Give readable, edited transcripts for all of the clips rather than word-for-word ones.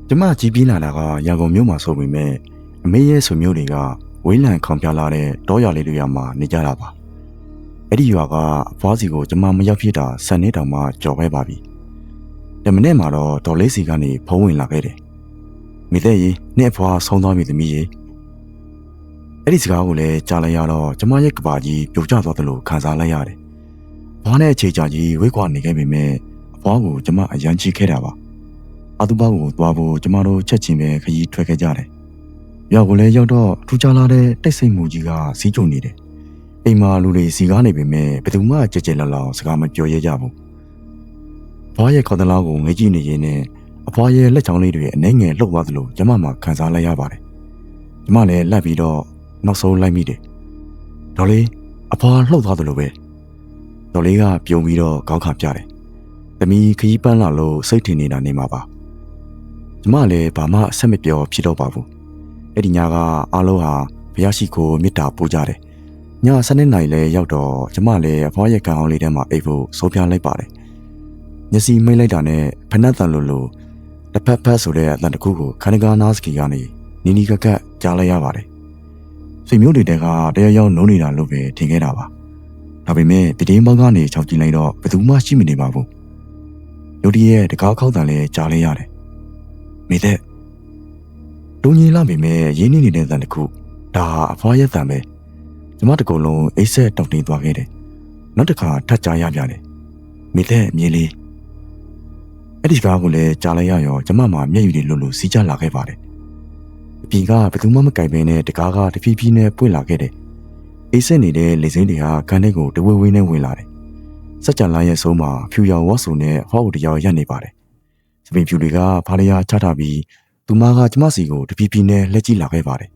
ကျမကြီးပြင်းလာတာကရန်ကုန်မြို့မှာဆိုပေမဲ့အမေရဲ့ဆွေမျိုးတွေကဝေးလံခေါင်ပြလာတဲ့တောရွာလေးတွေမှာနေကြတာပါအဲ့ဒီရွာကအဖွားစီကိုကျမမရောက်ဖြစ်တာ10နှစ်တောင်မှကြော်ခဲ့ပါပြီတမနေ့မှာတော့ဒေါ်လေးစီကနေဖုံးဝင်လာခဲ့တယ်မိသက်ကြီးနဲ့အဖွားဆုံးသွားပြီသမီးကြီးအဲ့ဒီစကားကိုလည်းကြားလိုက်ရတော့ကျမရဲ့ကဘာကြီးပြိုကျသွားသလိုခံစားလိုက်ရတယ်ဘာနဲ့အခြေချကြီးဝိတ်ကွာနေခဲ့ပေမဲ့အဖွားကိုကျမအယမ်းချစ်ခဲ့တာပါအတူပါကိုသွားဖို့ကျမတို့ချက်ချင်းပဲခရီးထွက်ခဲ့ကြတယ်။ရောက်ကိုလည်းရောက်တော့ထူခြားလာတဲ့တိတ်ဆိတ်မှုကြီးကစီးကျုံနေတယ်။အိမ်မှာလူတွေစီကားနေပေမဲ့ဘယ်သူမှကြဲကြဲလောင်လောင်စကားမပြောရကြဘူး။ဘွားရဲ့ခေါင်းတလားကိုငေးကြည့်နေရင်းနဲ့အဖွားရဲ့လက်ချောင်းလေးတွေအနှဲငယ်လှုပ်သွားသလိုကျမမှခံစားလိုက်ရပါတယ်။ကျမလည်းလက်ပြီးတော့နောက်ဆုံးလိုက်မိတယ်။ဒေါ်လေးအဖွားလှုပ်သွားသလိုပဲ။ဒေါ်လေးကပြုံပြီးတော့ခေါင်းခါပြတယ်။သမီးခရီးပန်းလာလို့စိတ်ထင်နေတာနေမှာပါ။ကျမလည်းဘာမှအဆက်မပြောဖြစ်တော့ပါဘူးအဲ့ဒီညကအားလုံးဟာဘုရားရှိခိုးမေတ္တာပို့ကြတယ်ည7နာရီလဲရောက်တော့ကျမလည်းအဖွားရဲ့ကံအောင်လေးထဲမှာအိပ်ဖို့ဆုံးဖြတ်လိုက်ပါတယ်မျက်စိမိတ်လိုက်တာနဲ့ဖနက်တန်လိုတစ်ဖက်ဖက်ဆိုတဲ့အတန်တစ်ခုကိုခန္ဓာကနားစကီကနေနီနီကကက်ကြားလိုက်ရပါတယ်ဆွေမျိုးတွေတဲကတရားရောက်နုံးနေတာလို့ပဲထင်ခဲ့တာပါဒါပေမဲ့တည်င်းပေါင်းကနေချောက်ကြည့်လိုက်တော့ဘယ်သူမှရှိမနေပါဘူးရုတ်တရက်တကားခောက်တန်လဲကြားလိုက်ရတယ်မိသက်လူကြီးလာပြီမဲ့ရင်းနှီးနေတဲ့တန်တခုဒါအဖွားရဲ့တန်ပဲကျမတကူလုံးအိတ်ဆက်တောက်တင်သွားခဲ့တယ်နောက်တစ်ခါထပ်ကြားရပြန်တယ်မိသက်မြေးလေးအဲ့ဒီစကားကိုလည်းကြားလိုက်ရရောကျမမှမျက်ရည်တွေလွတ်လို့စီးကြလာခဲ့ပါတယ်အပြင်ကဘယ်သူမှမကြိုက်ဘဲနဲ့တကားကတဖြည်းဖြည်းနဲ့ပွင့်လာခဲ့တယ်အိတ်ဆက်နေတဲ့လေစိမ်းတွေဟာကန်ထဲကိုတဝဲဝဲနဲ့ဝင်လာတယ်စက်ကြံလာရဲ့ဆုံးမှာဖြူရောင်ဝတ်စုံနဲ့ဟောက်တရောင်ရက်နေပါတယ်စပင်ဖြူတွေကဖားရရချထားပြီးသူမကကျမစီကိုတပီးပီးနဲ့လက်ကြည့်လာခဲ့ပါတယ်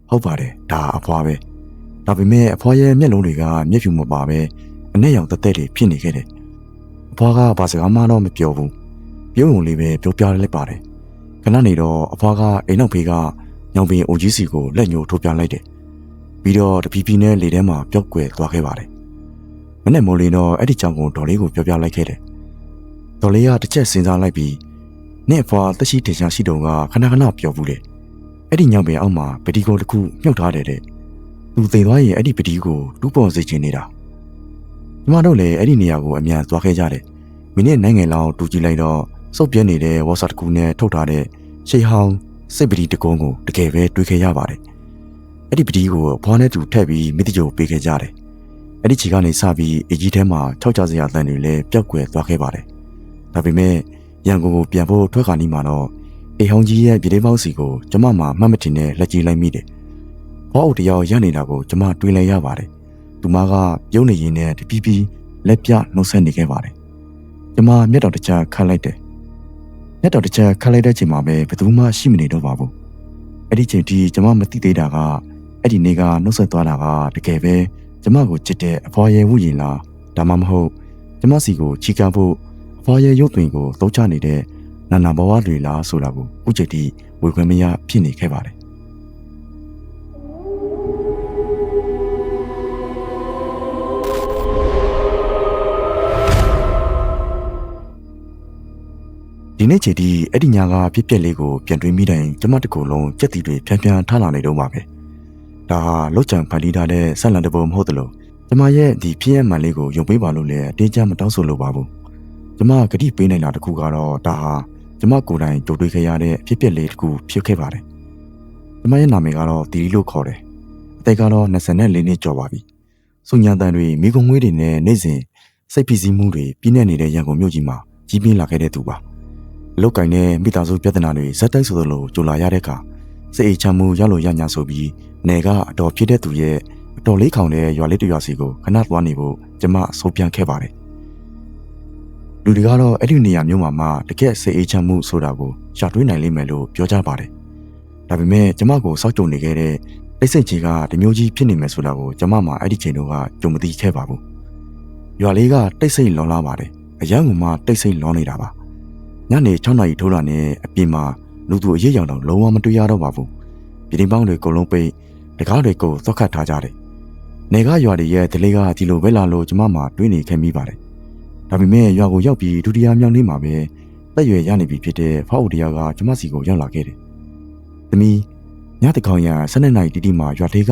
ဟုတ်ပါတယ်ဒါအဖွားပဲဒါပေမဲ့အဖွားရဲ့မျက်လုံးတွေကမျက်ဖြူမပါပဲအနဲ့ရောင်တက်တက်တွေဖြစ်နေခဲ့တယ်အဖွားကဘာစကားမှတော့မပြောဘူးပြုံးုံလေးပဲပြောပြလိုက်ပါတယ်ခဏနေတော့အဖွားကအိမ်နောက်ဖေးကညောင်ပင်အိုကြီးစီကိုလက်ညှိုးထိုးပြလိုက်တယ်ပြီးတော့တပီးပီးနဲ့လေထဲမှာပျောက်ကွယ်သွားခဲ့ပါတယ်မနေ့မိုးလေးတော့အဲ့ဒီကြောင်ကိုဒေါ်လေးကိုပြောပြလိုက်ခဲ့တယ်ဒေါ်လေးကတစ်ချက်စဉ်းစားလိုက်ပြီးနဲ့ဖွာတရှိတေချာရှိတုံကခဏခဏပြောဘူးလေအဲ့ဒီညောင်ပင်အောက်မှာပတိကိုတစ်ခုမြုပ်ထားတယ်တဲ့သူသိသွားရင်အဲ့ဒီပတိကိုတူးပေါ်စေချင်နေတာကျမတို့လည်းအဲ့ဒီနေရာကိုအမြန်သွားခဲ့ကြတယ်မိနစ်နိုင်ငယ်လောက်တူကြည့်လိုက်တော့စုပ်ပြဲနေတဲ့ဝါစာတစ်ခုနဲ့ထုတ်ထားတဲ့ရှေးဟောင်းစိတ်ပတိတကုန်းကိုတကယ်ပဲတွေးခဲ့ရပါတယ်အဲ့ဒီပတိကိုဖွာနဲ့သူထည့်ပြီးမိတိကျိုပေးခဲ့ကြတယ်အဲ့ဒီခြေကနေစပြီးအကြီးထဲမှာထောက်ကြစရာတန်တွေလည်းပျောက်ကွယ်သွားခဲ့ပါတယ်ဒါပေမဲ့ရန်ကုန်ကိုပြန်ဖို့ထွက်ခါနီးမှာတော့အိမ်ဟောင်းကြီးရဲ့ပြည်လေးပေါင်းစီကိုကျမမှမှတ်မတင်နဲ့လက်ကြည့်လိုက်မိတယ်။ဘောအုပ်တယောက်ရနေတာကိုကျမတွေးလိုက်ရပါတယ်။သူမကပြုံးနေရင်းနဲ့တပီးပီးလက်ပြနှုတ်ဆက်နေခဲ့ပါတယ်။ကျမမျက်တော်တစ်ချက်ခတ်လိုက်တယ်။မျက်တော်တစ်ချက်ခတ်လိုက်တဲ့ချိန်မှာပဲဘယ်သူမှရှိမနေတော့ပါဘူး။အဲ့ဒီချိန်ထိကျမမသိသေးတာကအဲ့ဒီနေ့ကနှုတ်ဆက်သွားတာကတကယ်ပဲကျမကိုချစ်တဲ့အဖွားရဲ့ဝူရင်လားဒါမှမဟုတ်ကျမစီကိုချီကားဖို့အဖွားရဲ့ရုပ်သွင်ကိုသုံးချနေတဲ့နာနာဘဝတွေလားဆိုတာကိုအခုချိန်ထိဝေခွင့်မရဖြစ်နေခဲ့ပါတယ်ဒီနေ့ချိန်ထိအဲ့ဒီညကပြစ်ပြက်လေးကိုပြန်တွေးမိတိုင်းကျမတကူလုံးကြက်တီတွေဖြန်းဖြန်းထားလာနေတော့မှာပဲဒါဟာလုတ်ချံဖန်တီးထားတဲ့ဆက်လန်တပုံမဟုတ်သလိုကျမရဲ့ဒီဖြစ်ရမှန်လေးကိုယုံပေးပါလို့လည်းအတင်းကြပ်မတောင်းဆိုလို့ပါဘူးကျမဂတိပေးနိုင်တာတခုကတော့ဒါဟာကျမကိုယ်တိုင်ကြိုတွေးခဲ့ရတဲ့အဖြစ်အပျက်လေးတခုဖြစ်ခဲ့ပါတယ်ကျမရဲ့နာမည်ကတော့တီလီလို့ခေါ်တယ်အသက်ကတော့24နှစ်ကျော်ပါပြီစုညံတန်တွေမိကုံငွေးတွေနဲ့နေ့စဉ်စိတ်ဖိစီးမှုတွေပြင်းနေနေတဲ့ရန်ကုန်မြို့ကြီးမှာကြီးပြင်းလာခဲ့တဲ့သူပါအလုတ်ကင်နဲ့မိသားစုပြဿနာတွေဇက်တိုက်ဆိုသလိုကြိုလာရတဲ့အခါစိတ်အေးချမ်းမှုရောက်လို့ရညာဆိုပြီးနေကအတော်ဖြစ်တဲ့သူရဲ့အတော်လေးခေါင်တဲ့ရွာလေးတရွာစီကိုခဏသွားနေဖို့ကျမဆုံးပြန်ခဲ့ပါတယ်လူတွေကတော့အဲ့ဒီနေရာမျိုးမှာမှတကယ်စိတ်အေးချမ်းမှုဆိုတာကိုရှာတွေးနိုင်လိမ့်မယ်လို့ပြောကြပါတယ်။ဒါပေမဲ့ကျမကိုစောက်ကြုံနေခဲ့တဲ့တိတ်ဆိတ်ကြီးကဒီမျိုးကြီးဖြစ်နေမယ်ဆိုတာကိုကျမမှအဲ့ဒီချိန်တုန်းကကြုံမသိခဲ့ပါဘူး။ရွာလေးကတိတ်ဆိတ်လွန်လာပါတယ်။အရန်ကမှတိတ်ဆိတ်လွန်နေတာပါ။ညနေ6နာရီထိုးလာနဲ့အပြင်မှာလူသူအရေးရောင်တော့လုံးဝမတွေ့ရတော့ပါဘူး။ပြည်ပေါင်းတွေအကုန်လုံးပိတ်တကားတွေကိုသွက်ခတ်ထားကြတယ်။နေကရွာတွေရဲ့ဒလေးကဒီလိုပဲလာလို့ကျမမှတွေးနေခဲ့မိပါတယ်။ဒါပေမဲ့ရွာကိုရောက်ပြီးဒုတိယမြောက်နေ့မှာပဲ တက်ရွယ်ရနေပြီဖြစ်တဲ့ဖောက်ဦးတရားကကျမစီကိုရောက်လာခဲ့တယ်။သမီးညတကောင်ရ12နာရီတိတိမှာရွာသေးက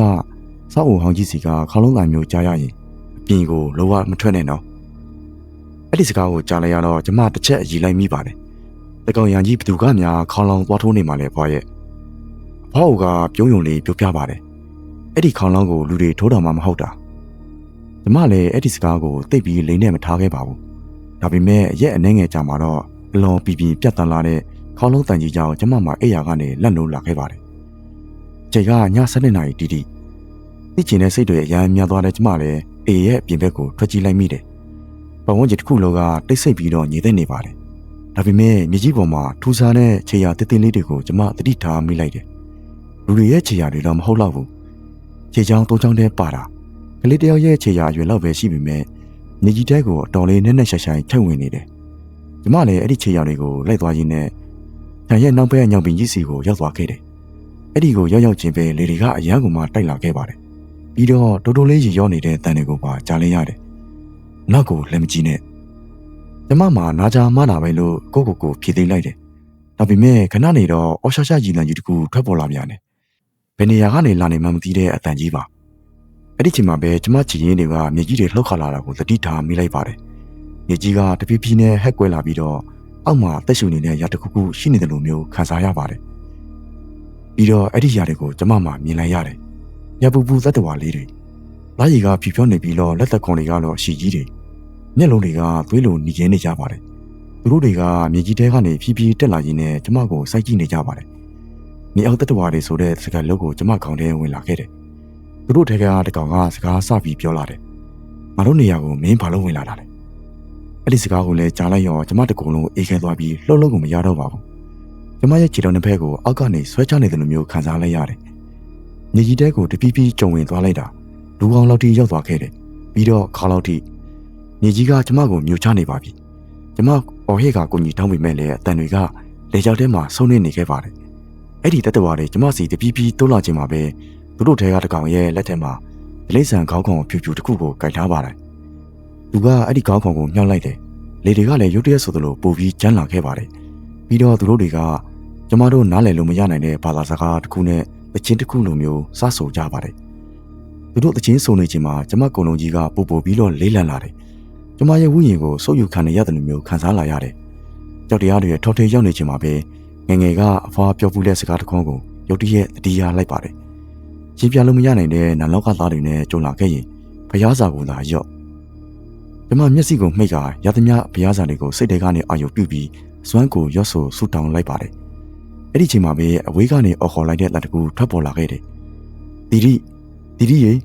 စောက်အုံဟောင်းကြီးစီကခေါလုံးကန်မျိုးကြားရရင်အပြင်ကိုလောကမထွက်နဲ့နော်။အဲ့ဒီစကားကိုကြားလိုက်ရတော့ကျမတစ်ချက်အည်လိုက်မိပါတယ်။တကောင်ရန်ကြီးဘသူကများခေါလောင်သွားထိုးနေမှလဲဖွာရဲ့။ဖောက်ဦးကပြုံးယုံလေးပြောပြပါတယ်။အဲ့ဒီခေါလောင်ကိုလူတွေထိုးတော်မှမဟုတ်တာ။ကျမလည်းအဲ့ဒီစကားကိုသိပ်ပြီးလိမ့်နဲ့မထားခဲ့ပါဘူး။ဒါပေမဲ့ရက်အနှဲငယ်ကြာမှာတော့အလွန်ပြပြပြတ်တန်းလာတဲ့ခေါလုံးတန်ကြီးကြောင့်ကျမမှာအိယာကနေလက်နိုးလာခဲ့ပါတယ်။ချိန်ကည7နာရီတိတိသိချင်တဲ့စိတ်တွေအရန်များသွားတဲ့ကျမလည်းအေရဲ့အပြင်ဘက်ကိုထွက်ကြည့်လိုက်မိတယ်။ပတ်ဝန်းကျင်တစ်ခုလုံးကတိတ်ဆိတ်ပြီးတော့ညီသက်နေပါတယ်။ဒါပေမဲ့မြေကြီးပေါ်မှာထူဆန်းတဲ့ခြေရာတစ်တစ်လေးတွေကိုကျမသတိထားမိလိုက်တယ်။လူတွေရဲ့ခြေရာတွေတော့မဟုတ်တော့ဘူး။ခြေချောင်းတိုးချောင်းတည်းပါတာကလေးတယောက်ရဲ့ခြေရာအရွယ်လောက်ပဲရှိပေမဲ့မြေကြီးတဲကိုအတော်လေးနဲ့နဲ့ဆိုင်ဆိုင်ထက်ဝင်နေတယ်။ကျမလည်းအဲ့ဒီခြေရာတွေကိုလိုက်သွားရင်းနဲ့ခြံရဲ့နောက်ဘက်ညောင်ပင်ကြီးစီကိုရောက်သွားခဲ့တယ်။အဲ့ဒီကိုရောက်ချင်းပဲလေတွေကအရန်ကိုမှတိုက်လာခဲ့ပါတယ်။ပြီးတော့တိုးတိုးလေးရေရောနေတဲ့တန်တွေကိုပါကြားလိုက်ရတယ်။နောက်ကိုလက်မကြည့်နဲ့။ကျမမှာနာကြမနာပဲလို့ကိုဖြေသိမ်းလိုက်တယ်။ဒါပေမဲ့ခဏနေတော့အော်ရှာရည်တန်ကြီးတကူထွက်ပေါ်လာပြန်တယ်။ဘယ်နေရာကနေလာနေမှမသိတဲ့အတန်ကြီးပါ။အဲ့ဒီချိန်မှာပဲကျမချီရင်းတွေကမြေကြီးတွေလှုပ်ခါလာတာကိုသတိထားမိလိုက်ပါတယ်။မြေကြီးကတဖြည်းဖြည်းနဲ့ဟက်ကွဲလာပြီးတော့အောက်မှာတက်ရှူနေတဲ့ရာတစ်ခုခုရှိနေတယ်လို့မျိုးခံစားရပါတယ်။ပြီးတော့အဲ့ဒီရာတွေကိုကျမမှမြင်လိုက်ရတယ်။ရပူပူသက်တော်လေးတွေလာရီကဖြူဖြောနေပြီးတော့လက်သက်ခွန်တွေကတော့ရှည်ကြီးတွေမျက်လုံးတွေကသွေးလိုနီကျင်းနေကြပါတယ်။သူတို့တွေကမြေကြီးထဲကနေဖြည်းဖြည်းတက်လာရင်းနဲ့ကျမကိုစိုက်ကြည့်နေကြပါတယ်။မြေအောက်သက်တော်တွေဆိုတဲ့စကားလုံးကိုကျမခေါင်းထဲဝင်လာခဲ့တယ်။သူတို့ထဲကတကောင်ကစကားစပြီးပြောလာတယ်။ငါတို့နေရာကိုမင်းဘာလို့ဝင်လာတာလဲ။အဲ့ဒီစကားကိုလည်းကြားလိုက်ရောကျမတကူလုံးအေးခဲသွားပြီးလှုပ်လှုပ်ကိုမရတော့ပါဘူး။ကျမရဲ့ခြေတော်နှစ်ဖက်ကိုအောက်ကနေဆွဲချနေတယ်လို့မျိုးခံစားလိုက်ရတယ်။မြေကြီးတဲကိုတပီးပီးကြုံဝင်သွားလိုက်တာလူကောင်လောက်ထိရောက်သွားခဲ့တယ်။ပြီးတော့ခါလောက်ထိမြေကြီးကကျမကိုမျိုးချနေပါပြီ။ကျမအော်ဟေ့ကကိုကြီးတောင်းပေမဲ့လည်းအတန်တွေကလေကြောက်ထဲမှာဆုံးနေခဲ့ပါတယ်။အဲ့ဒီတက်တော်တွေကျမစီတပီးပီးတိုးလာခြင်းမှာပဲသူတို့ထဲကတကောင်ရဲ့လက်ထဲမှာဒလိဆန်ခေါင်းခုံဖြူဖြူတစ်ခုကိုကင်ထားပါတယ်။သူကအဲ့ဒီခေါင်းခုံကိုမြောက်လိုက်တယ်။လေတွေကလည်းရုတ်တရက်ဆိုသလိုပိုပြီးကျန်းလာခဲ့ပါတယ်။ပြီးတော့သူတို့တွေကကျမတို့နားလည်လို့မရနိုင်တဲ့ဘာသာစကားတစ်ခုနဲ့တခြင်းတစ်ခုလိုမျိုးစဆိုကြပါတယ်။သူတို့တခြင်းဆိုနေခြင်းမှာကျမကုံလုံးကြီးကပူပူပြီးတော့လေးလံလာတယ်။ကျမရဲ့ဝိညာဉ်ကိုဆုပ်ယူခံနေရတယ်လို့မျိုးခံစားလာရတယ်။ကြောက်တရားတွေထော်ထေရောက်နေခြင်းမှာပဲငငယ်ကအဖွာပြောပူတဲ့စကားတစ်ခွန်းကိုရုတ်တရက်တတိယလိုက်ပါတယ်။ရှင်းပြလို့မရနိုင်တဲ့နာလောကသားတွေနဲ့ကြုံလာခဲ့ရင်ဘုရားစာကိုသာရော့ကျမမျက်စိကိုမှိတ်ကရသမျှဘုရားစာတွေကိုစိတ်ထဲကနေအာရုံပြုပြီးစွမ်းကိုရော့ဆိုဆူတောင်းလိုက်ပါတယ်။အဲ့ဒီချိန်မှာပဲအဝေးကနေအော်ခေါ်လိုက်တဲ့လက်တကူထွက်ပေါ်လာခဲ့တယ်။တီတီရေ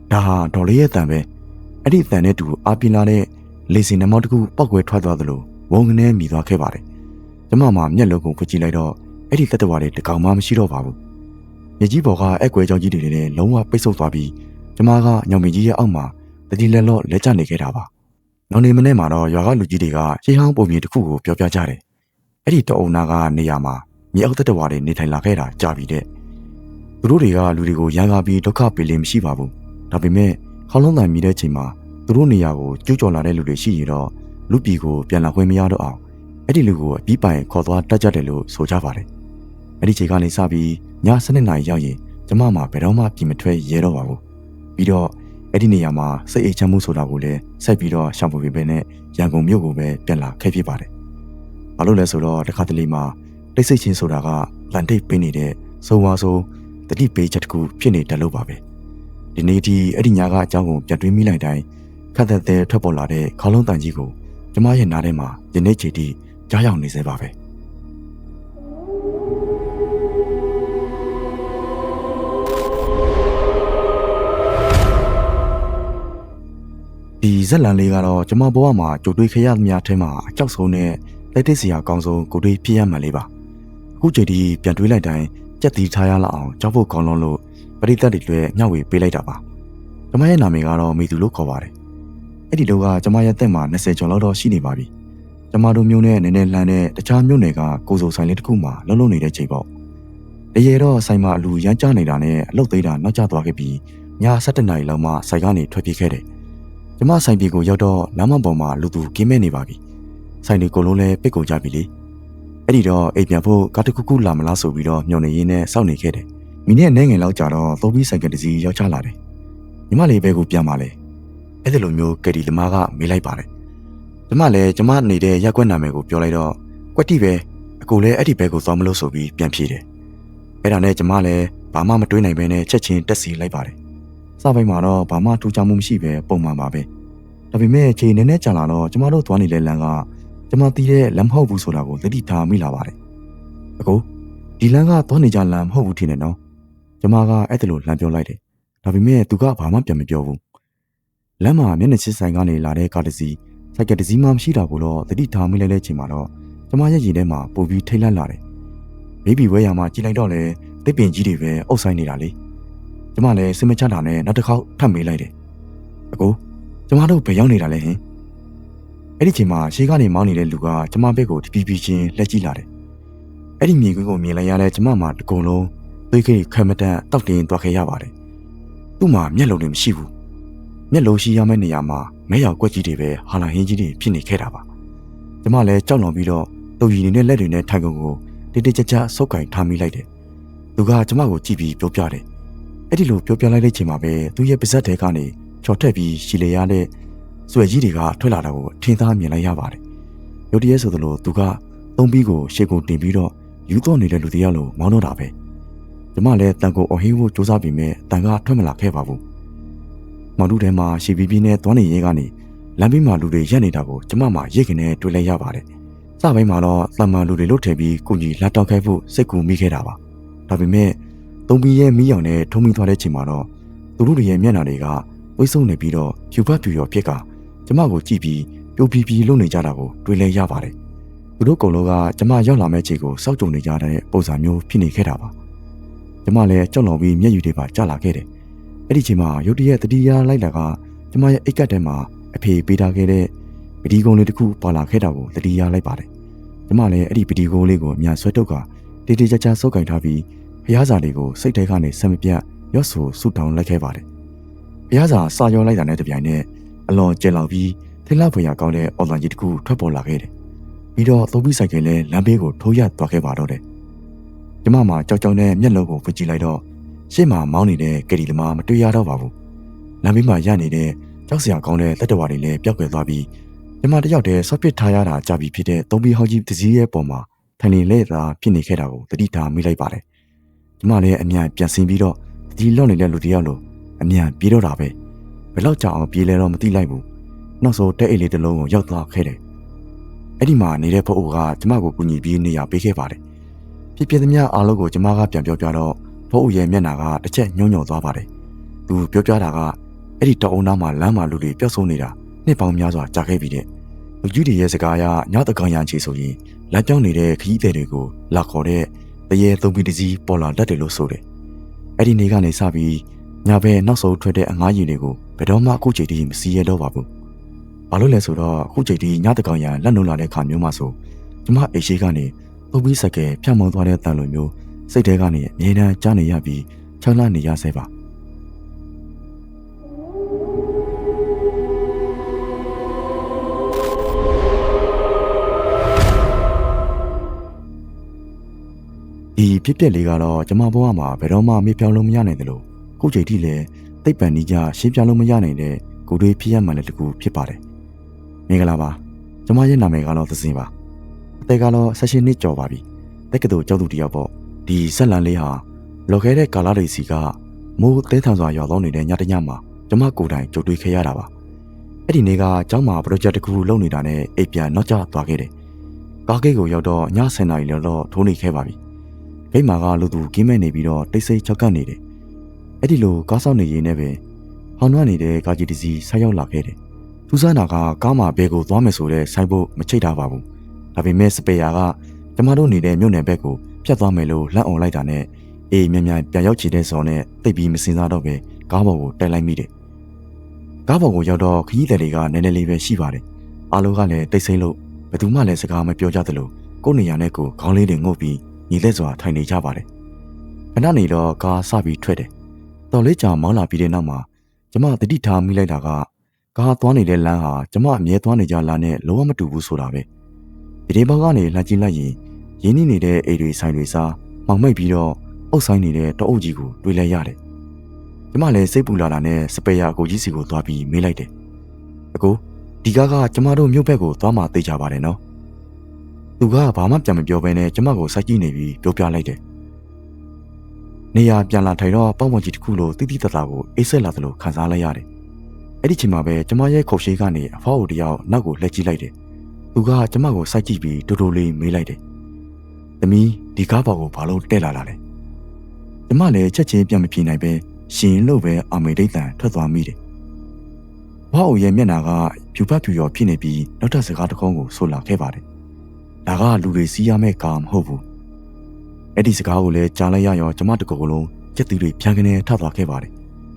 ဒါဟာဒေါ်လေးရဲ့တန်ပဲအဲ့ဒီတန်နဲ့တူအားပြင်းလာတဲ့လေစင်နှမောက်တကူပောက်ကွဲထွက်သွားသလိုဝုန်းကနေမြည်သွားခဲ့ပါတယ်။ကျမမှာမျက်လုံးကိုဖွင့်ကြည့်လိုက်တော့အဲ့ဒီသက်တော်တွေတကောင်မှမရှိတော့ပါဘူး။မြေကြီးပေါ်ကအက်ကွဲကြောင်ကြီးတွေလည်းလုံးဝပိတ်ဆို့သွားပြီးကျမကညောင်မင်းကြီးရဲ့အောက်မှာတတိလက်လော့လက်ကျနေခဲ့တာပါ။နောက်နေမနေ့မှာတော့ရွာကလူကြီးတွေကရှေးဟောင်းပုံပြင်တစ်ခုကိုပြောပြကြတယ်။အဲ့ဒီတအုံနာကနေရာမှာမြေအောက်သက်တော်တွေနေထိုင်လာခဲ့တာကြာပြီတဲ့။သူတို့တွေကလူတွေကိုရန်ကားပြီးဒုက္ခပေးလို့မရှိပါဘူး။ဒါပေမဲ့ခေါလုံးတန်မြည်တဲ့ချိန်မှာသူတို့နေရာကိုကျူးကျော်လာတဲ့လူတွေရှိရင်တော့လူပြည်ကိုပြန်လာခွင့်မရတော့အောင်အဲ့ဒီလူကိုအပြီးပိုင်ခေါ်သွားတတ်ကြတယ်လို့ဆိုကြပါတယ်။အဲ့ဒီချိန်ကနေစပြီးည7:00နာရီရောက်ရင်ကျမမှာဘယ်တော့မှပြင်မထွက်ရဲတော့ပါဘူး။ပြီးတော့အဲ့ဒီနေရာမှာစိတ်အေးချမ်းမှုဆိုတာကိုလည်းစိုက်ပြီးတော့ရှောင်ပွေပဲနဲ့ရန်ကုန်မြို့ကိုပဲပြန်လာခဲ့ဖြစ်ပါတယ်။ဘာလို့လဲဆိုတော့တခါတလေမှာတိတ်ဆိတ်ချင်းဆိုတာကလန်တိတ်ပေးနေတဲ့စိုးဝါဆိုးတတိပေးချက်တစ်ခုဖြစ်နေတယ်လို့ပါပဲ။ဒီနေ့ဒီအဲ့ဒီညကအကြောင်းကိုပြန်တွေးမိလိုက်တိုင်းခက်တဲ့ထွက်ပေါ်လာတဲ့ခေါလုံးတန်ကြီးကိုကျမရဲ့နားထဲမှာယနေ့ချိန်ထိကြားရောက်နေစေပါပဲ။ဒီဇက်လန်လေးကတော့ကျမဘဝမှာကြိုတွေးခရသမျှထဲမှာအကြောက်ဆုံးနဲ့လက်ထိတ်စရာကောင်းဆုံးကိုတွေးဖြစ်ရမှန်လေးပါအခုချိန်ဒီပြန်တွေးလိုက်တိုင်းကြက်တီထားရလောက်အောင်ကြောက်ဖို့ကောင်းလုံးလို့ပရိသတ်တွေလည်းညှောက်ဝေပေးလိုက်တာပါကျမရဲ့နာမည်ကတော့မေသူလို့ခေါ်ပါတယ်အဲ့ဒီတော့ကကျမရဲ့တက်မှာ20ကျော်လောက်တော့ရှိနေပါပြီကျမတို့မျိုးနဲ့နည်းနည်းလှမ်းတဲ့တခြားမျိုးနယ်ကကိုစုံဆိုင်လေးတစ်ခုမှလုံးလုံးနေတဲ့ချိန်ပေါ့တရေတော့ဆိုင်မှာအလူရမ်းကြနေတာနဲ့အလုတ်သေးတာနောက်ကျသွားခဲ့ပြီးည7:00နာရီလောက်မှဆိုင်ကနေထွက်ပြေးခဲ့တယ်ကျမဆိုင်ပြေကိုရောက်တော့လမ်းမပေါ်မှာလူသူကင်းမဲ့နေပါပြီ ဆိုင်ဒီကိုလုံးလဲပိတ်ကုန်ကြပြီလေအဲ့ဒီတော့အိမ်ပြန်ဖို့ကားတစ်ခုခုလာမလားဆိုပြီးတော့ညှော်နေရင်းနဲ့စောင့်နေခဲ့တယ်မိနစ်နဲ့ငယ်လောက်ကြာတော့သုံးပြီးဆိုင်ကတစ်စီးရောက်ချလာတယ်ညီမလေးဘဲကိုပြန်ပါလေအဲ့ဒီလိုမျိုးကယ်ဒီသမားကမေးလိုက်ပါတယ်ကျမလည်းကျမနေတဲ့ရက်ကွက်နာမည်ကိုပြောလိုက်တော့ကွက်တိပဲအကိုလည်းအဲ့ဒီဘဲကိုသွားမလို့ဆိုပြီးပြန်ပြေးတယ်အဲ့ဒါနဲ့ကျမလည်းဘာမှမတွေးနိုင်ဘဲနဲ့ချက်ချင်းတက်စီလိုက်ပါတယ်စပိုင်းမှာတော့ဘာမှထူးခြားမှုမရှိပဲပုံမှန်ပါပဲဒါပေမဲ့ချိန်နည်းနည်းကြာလာတော့ကျမတို့သွားနေတဲ့လမ်းကကျမတီးတဲ့လမ်းမဟုတ်ဘူးဆိုတာကိုသတိထားမိလာပါတယ်အကိုဒီလမ်းကသွားနေကြလမ်းမဟုတ်ဘူးထင်တယ်နော်ကျမကအဲ့ဒါလိုလမ်းပြောလိုက်တယ်ဒါပေမဲ့သူကဘာမှပြန်မပြောဘူးလမ်းမှာမျက်နှာချင်းဆိုင်ကနေလာတဲ့ကားတစ်စီးဆိုင်ကတစ်စီးမှမရှိတာကိုတော့သတိထားမိလိုက်တဲ့ချိန်မှာတော့ကျမရဲ့ရင်ထဲမှာပိုပြီးထိတ်လန့်လာတယ်ဘေဘီဝဲရမှာကြည်လိုက်တော့လေတစ်ပင်ကြီးတွေပဲအုပ်ဆိုင်နေတာလေကျမလည်းစင်မချတာနဲ့နောက်တစ်ခေါက်ထပ်မေးလိုက်တယ်အကိုကျမတို့ဘယ်ရောက်နေတာလဲဟင်အဲ့ဒီချိန်မှာရှေးကနေမောင်းနေတဲ့လူကကျမဘက်ကိုတပီးပီးချင်းလက်ကြည့်လာတယ်အဲ့ဒီမြေကွင်းကိုမြင်လိုက်ရတဲ့ကျမမှာတကုံလုံးသွေးခိခမတန်တောက်တင်းသွားခဲ့ရပါတယ်သူ့မှာမျက်လုံးတွေမရှိဘူးမျက်လုံးရှိရမယ့်နေရာမှာမဲရောက်ကွက်ကြီးတွေပဲဟာလာဟင်းကြီးတွေဖြစ်နေခဲ့တာပါကျမလည်းကြောက်လွန်ပြီးတော့တူရီနေတဲ့လက်တွေနဲ့ထိုင်ကုန်ကိုတိတိကျကျဆုပ်ကင်ထားမိလိုက်တယ်သူကကျမကိုကြည့်ပြီးပြောပြတယ်အဲ့ဒီလိုပြောပြလိုက်တဲ့ချိန်မှာပဲသူ့ရဲ့ပါဇက်ထဲကနေချော်ထက်ပြီးရှီလေရတဲ့ဆွဲကြီးတွေကထွက်လာတာကိုထင်သာမြင်လိုက်ရပါတယ်ရုတ်တရက်ဆိုသလိုသူကသုံးပြီးကိုရှေ့ကိုတင်ပြီးတော့ယူတော့နေတဲ့လူတယောက်လိုမောင်းတော့တာပဲကျမလည်းတန်ကိုအဟင်းကိုစူးစမ်းပြီးမဲ့တန်ကထွက်မလာခဲ့ပါဘူးမောင်တို့ထဲမှာရှီပီပီနဲ့သွားနေရဲကနေလမ်းဘေးမှာလူတွေရက်နေတာကိုကျမမှရိတ်ကနေတွေ့လိုက်ရပါတယ်စပိုင်းမှာတော့တမန်လူတွေလွတ်ထည့်ပြီးကုညီလက်တောက်ခိုက်ဖို့စိတ်ကူမိခဲ့တာပါဒါပေမဲ့သုံးပြီးရဲ့မီးရောင်နဲ့ထုံးမိသွားတဲ့ချိန်မှာတော့သူတို့ရဲ့မျက်နှာတွေကဝိတ်ဆုံနေပြီးတော့ဖြူဖတ်ဖြူရောဖြစ်ကကျမကိုကြည့်ပြီးပြိုပြီးလုံနေကြတာကိုတွေ့လဲရပါတယ်သူတို့ကုံလုံးကကျမရောက်လာမဲ့ချိန်ကိုစောက်ကြုံနေကြတဲ့ပုံစံမျိုးဖြစ်နေခဲ့တာပါကျမလည်းကြောက်လွန်ပြီးမျက်ရည်တွေပါကျလာခဲ့တယ်အဲ့ဒီချိန်မှာရုတ်တရက်တတိယလိုက်လာကကျမရဲ့အိတ်ကတ်ထဲမှာအဖေပေးထားခဲ့တဲ့ပဒီကုံလေးတစ်ခုပေါ်လာခဲ့တာကိုတတိယလိုက်ပါတယ်ကျမလည်းအဲ့ဒီပဒီကုံလေးကိုအမြန်ဆွဲတုတ်ကတေးတေးချာချာစုပ်ကင်ထားပြီးဖျားစာလေးကိုစိတ်ထဲကနေဆက်မပြတ်ရော့ဆူဆူတောင်းလိုက်ခဲ့ပါတယ်ဖျားစာစာရောလိုက်တာနဲ့တပြိုင်နက်အလွန်ကျလောက်ပြီးထိလှဖွယ်ရကောင်းတဲ့အော်လန်ကြီးတစ်ခုထွက်ပေါ်လာခဲ့တယ်ပြီးတော့သုံးပြီးဆိုင်ကလည်းလမ်းဘေးကိုထိုးရသွားခဲ့ပါတော့တယ်ကျမမှာကြောက်ကြောက်နဲ့မျက်လုံးကိုဖွင့်ကြည့်လိုက်တော့ရှေ့မှာမောင်းနေတဲ့ကယ်ရီသမားမတွေ့ရတော့ပါဘူးလမ်းဘေးမှာရနေတဲ့ကြောက်စရာကောင်းတဲ့လက်တော်ဝါတွေလည်းပျောက်ကွယ်သွားပြီးကျမတယောက်တည်းဆော့ပစ်ထားရတာကြပြီဖြစ်တဲ့သုံးပြီးဟောင်းကြီးတစ်စီးရဲ့ပေါ်မှာထိုင်နေလဲတာဖြစ်နေခဲ့တာကိုတတိထားမိလိုက်ပါတယ်ကျမလည်းအမြန်ပြန်ဆင်းပြီးတော့ဒီလောက်နေတဲ့လူတယောက်လိုအမြန်ပြေးတော့တာပဲဘယ်လောက်ကြာအောင်ပြေးလဲတော့မသိလိုက်ဘူးနောက်ဆုံးတဲ့အိတ်လေးတစ်လုံးကိုရောက်သွားခဲ့တယ်အဲ့ဒီမှာနေတဲ့ဖအုပ်ကကျမကိုကူညီပြီးနေရာပေးခဲ့ပါတယ်ဖြစ်ဖြစ်သမျှအားလုံးကိုကျမကပြန်ပြောပြတော့ဖအုပ်ရဲ့မျက်နှာကတစ်ချက်ညှို့ညွတ်သွားပါတယ်သူပြောပြတာကအဲ့ဒီတောင်အုံနောက်မှာလမ်းမှာလူတွေပျောက်ဆုံးနေတာနှစ်ပေါင်းများစွာကြာခဲ့ပြီတဲ့လူကြီးတွေရဲ့စကားအရညတကောင်ရံချီဆိုရင်လမ်းပြောင်းနေတဲ့ခရီးသည်တွေကိုလာခေါ်တဲ့တရေသုံးပြီးတစည်းပေါ်လာတတ်တယ်လို့ဆိုတယ်အဲ့ဒီနေ့ကနေစပြီးညဘက်နောက်ဆုံးထွက်တဲ့အငားရည်တွေကိုဘယ်တော့မှအခုချိန်ထိမစီးရတော့ပါဘူးဘာလို့လဲဆိုတော့အခုချိန်ထိညတကောင်ရံလက်နှုတ်လာတဲ့ခါမျိုးမှဆိုကျမအိတ်ရှိကနေသုံးပြီးစက်ကဲဖြတ်မောင်းသွားတဲ့တန်လိုမျိုးစိတ်ထဲကနေအမြဲတမ်းကြားနေရပြီးချောင်းလာနေရဆဲပါဒီဖြစ်ပျက်လေးကတော့ကျမဘဝမှာဘယ်တော့မှမေ့ပြောင်းလို့မရနိုင်တယ်လို့ခုချိန်ထိလည်းသိပ္ပံနည်းကြရှင်းပြလို့မရနိုင်တဲ့ကိုယ်တွေဖြစ်ရမှလည်းတကူဖြစ်ပါတယ်မင်္ဂလာပါကျမရဲ့နာမည်ကတော့သစင်ပါအသက်ကတော့16နှစ်ကျော်ပါပြီတက္ကသိုလ်ကျောင်းသူတယောက်ပေါ့ဒီဆက်လန်လေးဟာလော်ခဲတဲ့ကာလာတွေစီကမိုးတဲထန်စွာရောက်တော့နေတဲ့ညတညမှာကျမကိုယ်တိုင်ကြုံတွေ့ခဲ့ရတာပါအဲ့ဒီနေ့ကကျောင်းမှာ project တစ်ခုလုပ်နေတာနဲ့အိပ်ပြန်နောက်ကျသွားခဲ့တယ်ကားဂိတ်ကိုရောက်တော့ည7:00 နာရီလောက်တော့ထိုးနေခဲ့ပါပြီဂိတ်မှာကလူသူကင်းမဲ့နေပြီးတော့တိတ်ဆိတ်ချောက်ကပ်နေတယ်အဲ့ဒီလိုကားဆောက်နေရင်းနဲ့ပဲဟောင်းနှွမ်းနေတဲ့ကားကြီးတစ်စီးဆိုက်ရောက်လာခဲ့တယ်ထူးဆန်းတာကကားမှာဘယ်ကိုသွားမယ်ဆိုတဲ့ဆိုက်ဖို့မချိတ်တာပါဘူးဒါပေမဲ့စပယ်ယာကကျမတို့နေတဲ့မြို့နယ်ဘက်ကိုဖြတ်သွားမယ်လို့လှမ်းအောင်လိုက်တာနဲ့အေးမြန်မြန်ပြန်ရောက်ချင်တဲ့ဇော်နဲ့တိတ်ပြီးမစင်စားတော့ပဲကားပေါ်ကိုတက်လိုက်မိတယ်ကားပေါ်ကိုရောက်တော့ခရီးသည်တွေကနည်းနည်းလေးပဲရှိပါတယ်အားလုံးကလည်းတိတ်ဆိတ်လို့ဘယ်သူမှလည်းစကားမပြောကြသလိုကိုယ်နေရာနဲ့ကိုခေါင်းလေးတွေငုတ်ပြီးညီလက်စွာထိုင်နေကြပါတယ်ခဏနေတော့ကားစပြီးထွက်တယ်တော်လေးကြာမောင်းလာပြီးတဲ့နောက်မှာကျမတတိထားမိလိုက်တာကကားသွားနေတဲ့လမ်းဟာကျမအမြဲသွားနေကြလမ်းနဲ့လုံးဝမတူဘူးဆိုတာပဲ ဒီဘောက်ကနေလှကြည့်လိုက်ရင်ရင်းနှီးနေတဲ့အိမ်တွေဆိုင်တွေစားမှောင်မိတ်ပြီးတော့အုပ်ဆိုင်နေတဲ့တောအုပ်ကြီးကိုတွေ့လိုက်ရတယ်။ကျမလည်းစိတ်ပူလာတာနဲ့စပယ်ယာအကိုကြီးစီကိုသွားပြီးမေးလိုက်တယ်။အကိုဒီကားကကျမတို့မြို့ဘက်ကိုသွားမှသိကြပါတယ်နော်။သူကဘာမှပြန်မပြောဘဲနဲ့ကျမကိုစိုက်ကြည့်နေပြီးပြောပြလိုက်တယ်။နေရာပြန်လာထိုင်တော့ပေါက်ဝန်းကြီးတစ်ခုလိုတိတိတသားကိုအေးဆက်လာသလိုခံစားလိုက်ရတယ်။အဲ့ဒီချိန်မှာပဲကျမရဲ့ခုတ်ရှိကနေအဖေါ်ဦးတယောက်နောက်ကိုလှည့်ကြည့်လိုက်တယ်။သူကကျမကိုစိုက်ကြည့်ပြီးတိုးတိုးလေးမေးလိုက်တယ်။သမီးဒီကားပေါ်ကိုဘာလို့တက်လာလဲ။ကျမလည်းချက်ချင်းပြန်မပြေနိုင်ပဲရှင်လို့ပဲအာမေဒိတ်တန်ထွက်သွားမိတယ်။ဘောက်ရဲ့မျက်နှာကဖြူဖတ်ဖြူရောဖြစ်နေပြီးနောက်ထပ်စကားတစ်ခုကိုဆိုလာခဲ့ပါတယ်။ဒါကလူတွေစီးရမယ့်ကားမဟုတ်ဘူး။အဲ့ဒီစကားကိုလည်းကြားလိုက်ရရောကျမတကူလုံးကြက်သူတွေပြန်ကနေထသွားခဲ့ပါတယ်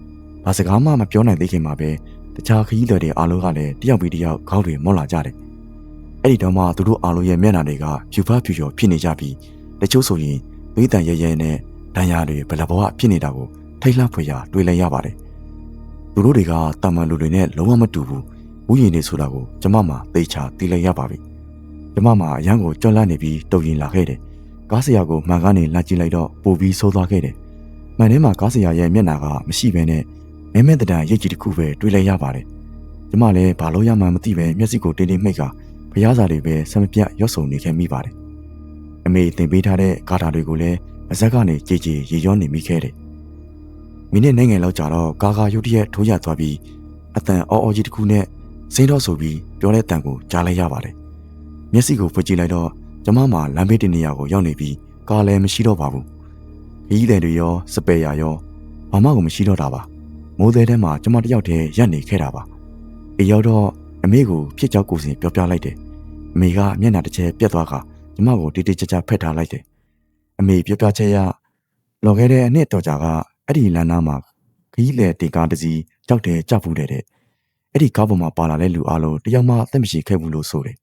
။ဘာစကားမှမပြောနိုင်သေးခင်မှာပဲတခြားခရီးသည်တွေအားလုံးကလည်းတယောက်ပြီးတယောက်ခေါင်းတွေမော့လာကြတယ်။အဲ့ဒီတော့မှသူတို့အားလုံးရဲ့မျက်နှာတွေကဖြူဖတ်ဖြူရောဖြစ်နေကြပြီးတချို့ဆိုရင်သွေးတန်ရဲရဲနဲ့ဒဏ်ရာတွေဘလဘဝဖြစ်နေတာကိုထိတ်လန့်ဖွယ်ရာတွေ့လိုက်ရပါတယ်။သူတို့တွေကတာမန်လူတွေနဲ့လုံးဝမတူဘူး။ဝိညာဉ်တွေဆိုတာကိုကျမမှသိချာသိလိုက်ရပါပြီ။ကျမမှအရန်ကိုကြောက်လန့်နေပြီးတုံရင်လာခဲ့တယ်။ကားဆရာကိုမှန်ကနေလှမ်းကြည့်လိုက်တော့ပိုပြီးဆိုးသွားခဲ့တယ်။မှန်ထဲမှာကားဆရာရဲ့မျက်နှာကမရှိဘဲနဲ့မဲမဲတံရိတ်ကြီးတစ်ခုပဲတွေ့လိုက်ရပါတယ်။ကျမလည်းဘာလို့ရမှန်းမသိပဲမျက်စိကိုတင်းတင်းမှိတ်ကဖျားစာတွေပဲဆမ်မပြတ်ရွတ်ဆုံနေခဲ့မိပါတယ်။အမေတင်ပေးထားတဲ့ဂါထာတွေကိုလည်းအစက်ကနေကြည်ကြည်ရေရောနေမိခဲ့တယ်။မိနစ်နဲ့ငယ်လောက်ကြာတော့ကာရုတ်တရက်ထိုးရသွားပြီးအတန်အော်အော်ကြီးတစ်ခုနဲ့စင်းတော့ဆိုပြီးပြောတဲ့တန်ကိုကြားလိုက်ရပါတယ်။မျက်စိကိုဖွင့်ကြည့်လိုက်တော့ကျမမှလမ်းဘေးတင်နေရာကိုရောက်နေပြီးကားလည်းမရှိတော့ပါဘူး။ခရီးသည်တွေရောစပယ်ယာရောဘာမှကိုမရှိတော့တာပါ။မိုးသည်ထဲမှာကျမတယောက်တည်းရပ်နေခဲ့တာပါ။အေးရောက်တော့အမေကိုဖြစ်ကြောက်ကိုစင်ပြောပြလိုက်တယ်။အမေကမျက်နှာတစ်ချက်ပြတ်သွားကကျမကိုတိတိကျကျဖက်ထားလိုက်တယ်။အမေပြောပြချက်ရလော်ခဲ့တဲ့အနှစ်တော်ကြာကအဲ့ဒီလမ်းနားမှာခီးလေတေကားတစ်စီးကြောက်တယ်ကြောက်ဘူးတဲ့အဲ့ဒီကားပေါ်မှာပါလာတဲ့လူအလုံးတယောက်မှအသက်မရှိခဲ့ဘူးလို့ဆိုတယ်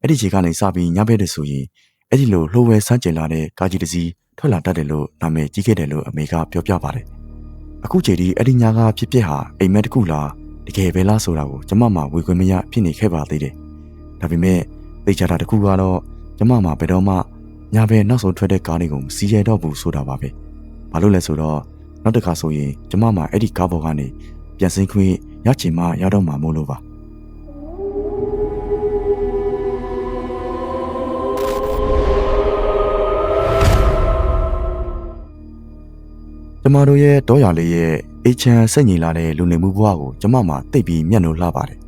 အဲ့ဒီခြေကနေစပြီးညဘက်တည်းဆိုရင်အဲ့ဒီလိုလှိုးဝဲဆန်းကျင်လာတဲ့ကားကြီးတစ်စီးထွက်လာတတ်တယ်လို့နာမည်ကြီးခဲ့တယ်လို့အမေကပြောပြပါတယ်အခုချိန်ဒီအဲ့ဒီညကဖြစ်ဖြစ်ဟာအိမ်မက်တစ်ခုလားတကယ်ပဲလားဆိုတာကိုကျမမှဝေခွင့်မရဖြစ်နေခဲ့ပါသေးတယ်ဒါပေမဲ့သိချတာတစ်ခုကတော့ကျမမှဘယ်တော့မှညဘက်နောက်ဆုံးထွက်တဲ့ကားလေးကိုမစီးရတော့ဘူးဆိုတာပါပဲဘာလို့လဲဆိုတော့နောက်တစ်ခါဆိုရင်ကျမမှအဲ့ဒီကားပေါ်ကနေပြန်ဆင်းခွင့်ရချင်မှရတော့မှာမို့လို့ပါကျမတို့ရဲ့တောရွာလေးရဲ့အေးချမ်းစိတ်ငြိမ်လာတဲ့လူနေမှုဘဝကိုကျမမှသိပ်ပြီးမျက်နှာလှပါတယ်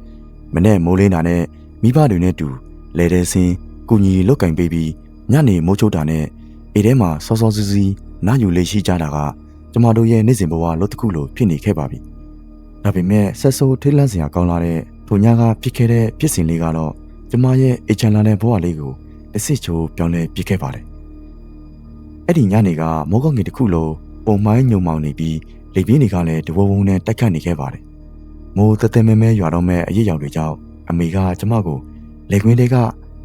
မနေ့မိုးလင်းတာနဲ့မိဘတွေနဲ့တူလဲတဲ့ဆင်းကုညီလုတ်ကင်ပေးပြီးညနေမိုးချုပ်တာနဲ့အေးထဲမှာစောစောစီးစီးနားယူလေးရှိကြတာကကျမတို့ရဲ့နေ့စဉ်ဘဝလို့တစ်ခုလိုဖြစ်နေခဲ့ပါပြီ။ဒါပေမဲ့ဆက်ဆိုးထိတ်လန့်စရာကောင်းလာတဲ့ထိုညကဖြစ်ခဲ့တဲ့ဖြစ်စဉ်လေးကတော့ကျမရဲ့အေချန်လာတဲ့ဘဝလေးကိုတစ်စစ်ချိုးပြောင်းလဲပြစ်ခဲ့ပါတယ်။အဲ့ဒီညနေကမိုးကောင်းကြီးတစ်ခုလိုပုံမိုင်းညုံမောင်နေပြီးလေပြင်းတွေကလည်းတဝုံဝုံနဲ့တိုက်ခတ်နေခဲ့ပါတယ်။မိုးတသက်မဲမဲရွာတော့မဲ့အရေးရောင်တွေကြောင့်အမေကကျမကိုလေကွင်းတွေက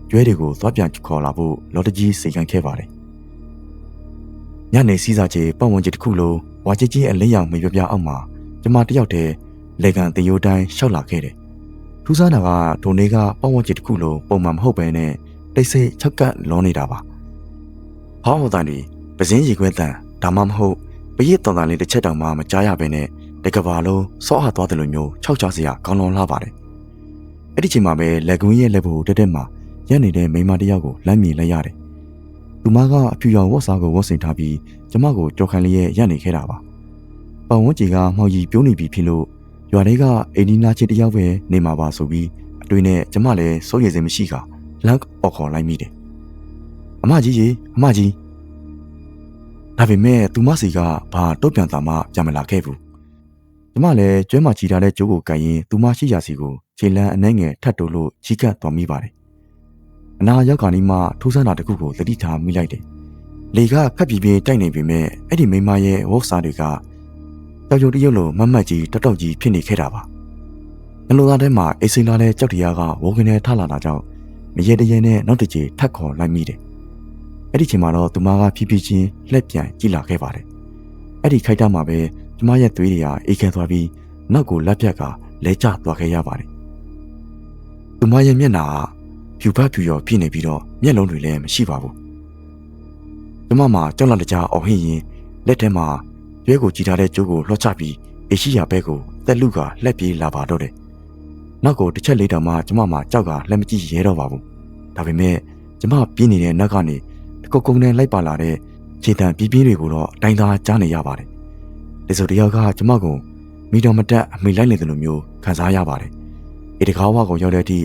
ကျွဲတွေကိုသွားပြန်ခေါ်လာဖို့လော်တကြီးစိတ်ခံခဲ့ပါတယ်။ညနေစီးစာချေပတ်ဝန်းကျင်တစ်ခုလိုဝါကြီးကြီးအလင်းရောင်မေပြပြအောက်မှာကျမတယောက်တည်းလေကန်တင်ရိုးတိုင်းရှောက်လာခဲ့တယ်။ထူးဆန်းတာကဒိုနေကပတ်ဝန်းကျင်တစ်ခုလိုပုံမှန်မဟုတ်ပဲနဲ့တိတ်ဆိတ်ချက်ကပ်လောနေတာပါ။ဟောင်းဟော်တန်ဒီပစင်းရီခွဲတန်ဒါမှမဟုတ်ပရိတော်တန်လေးတစ်ချက်တောင်မှမကြားရဘဲနဲ့တကဘာလုံးစောအားသွားတယ်လို့မျိုးခြောက်ချစရာကောင်းလွန်လာပါတယ်။အဲ့ဒီချိန်မှာပဲလက်ကွင်းရဲ့လက်ဖို့တက်တက်မှာရက်နေတဲ့မိန်းမတယောက်ကိုလမ်းမြင်လိုက်ရတယ်။သူမကအဖြူရောင်ဝတ်စားကိုဝတ်ဆင်ထားပြီးကျမကိုကြော်ခံလျက်ရက်နေခဲ့တာပါ။ပတ်ဝန်းကျင်ကမှောင်ကြီးပြိုးနေပြီဖြစ်လို့ရွာထဲကအိမ်နီးနားချင်းတယောက်ပဲနေမှာပါဆိုပြီးအတွေ့နဲ့ကျမလည်းစိုးရိမ်စင်မရှိကလမ်းအော်ခေါ်လိုက်မိတယ်။အမကြီးရေအမကြီးဒါပေမဲ့သူမစီကဘာတုတ်ပြန်တာမှပြန်မလာခဲ့ဘူး။ကျမလည်းကျွဲမချီထားတဲ့ကျိုးကိုကန်ရင်သူမရှိရာစီကိုခြေလမ်းအနှဲငယ်ထပ်တိုးလို့ကြီးကပ်သွားမိပါတယ်။အနာရောက်ခါနီးမှထူးဆန်းတာတစ်ခုကိုသတိထားမိလိုက်တယ်။လေကခက်ပြေးပြေးတိုက်နေပေမဲ့အဲ့ဒီမိန်းမရဲ့ဝတ်စားတွေကတောက်ရုပ်တရုပ်လိုမတ်မတ်ကြီးတောက်တောက်ကြီးဖြစ်နေခဲ့တာပါ။နှလုံးသားထဲမှာအိတ်စိမ်းလာတဲ့ကြောက်တရားကဝုန်းကနေထလာတာကြောင့်မရေတရေနဲ့နောက်တစ်ကြိမ်ထပ်ခေါ်လိုက်မိတယ်။အဲ့ဒီချိန်မှာတော့သူမကဖြည်းဖြည်းချင်းလှည့်ပြန်ကြည့်လာခဲ့ပါတယ်။အဲ့ဒီခိုက်တာမှာပဲကျမရဲ့သွေးတွေကအေးခဲသွားပြီးနောက်ကိုလက်ပြက်ကလဲကျသွားခဲ့ရပါတယ်။သူမရဲ့မျက်နှာကဖြ ဖြူဖတ်ဖြူရောပြည့်နေပြီးတော့မျက်လုံးတွေလည်းမရှိပါဘူးကျမမှာကြောက်လန့်တကြားအော်ဟစ်ရင်လက်ထဲမှာရွဲကိုကြည်ထားတဲ့ကျိုးကိုလှော့ချပြီးအေရှိယာဘဲကိုတက်လူကလှက်ပြေးလာပါတော့တယ်နောက်ကိုတစ်ချက်လေးတောင်မှကျမမှာကြောက်ကလက်မကြည့်ရဲတော့ပါဘူးဒါပေမဲ့ကျမပြင်းနေတဲ့နောက်ကနေတကုတ်ကုန်းနဲ့လိုက်ပါလာတဲ့ခြေတံပြင်းပြင်းတွေကိုတော့အတိုင်းသားကြားနေရပါတယ်ဒီဆိုတယောက်ကကျမကိုမိတော်မတက်အမိလိုက်နေတယ်လို့မျိုးခံစားရပါတယ်အေဒီကားဝါကိုရောက်တဲ့အထိ